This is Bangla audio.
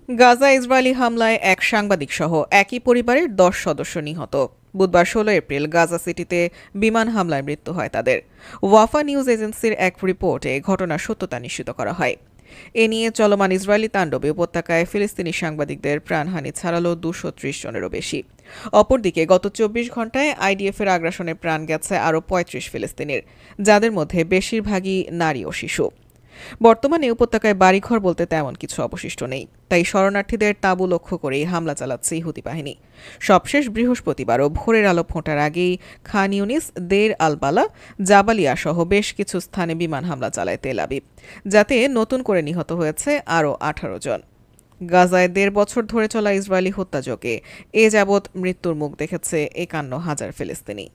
গাজা ইসরায়েলি হামলায় এক সাংবাদিক সহ একই পরিবারের ১০ সদস্য নিহত। বুধবার ১৬ এপ্রিল গাজা সিটিতে বিমান হামলায় মৃত্যু হয় তাদের। ওয়াফা নিউজ এজেন্সির এক রিপোর্টে ঘটনার সত্যতা নিশ্চিত করা হয়। এ নিয়ে চলমান ইসরায়েলি তাণ্ডবে উপত্যকায় ফিলিস্তিনি সাংবাদিকদের প্রাণহানি ছাড়ালো ২৩০ জনেরও বেশি। অপরদিকে গত ২৪ ঘণ্টায় আইডিএফের আগ্রাসনে প্রাণ গেছে আরও ৩৫ ফিলিস্তিনির, যাদের মধ্যে বেশিরভাগই নারী ও শিশু। বর্তমানে উপত্যকায় বাড়িঘর বলতে তেমন কিছু অবশিষ্ট নেই, তাই শরণার্থীদের তাঁবু লক্ষ্য করেই হামলা চালাচ্ছে ইহুদি বাহিনী। সবশেষ বৃহস্পতিবারও ভোরের আলো ফোঁটার আগেই খান ইউনিস, দের আল বালা, জাবালিয়া সহ বেশ কিছু স্থানে বিমান হামলা চালায় তেল আবিব, যাতে নতুন করে নিহত হয়েছে আরও ১৮ জন। গাজায় ১.৫ বছর ধরে চলা ইসরায়েলি হত্যাযজ্ঞে এ যাবৎ মৃত্যুর মুখ দেখেছে ৫১,০০০ ফিলিস্তিনি।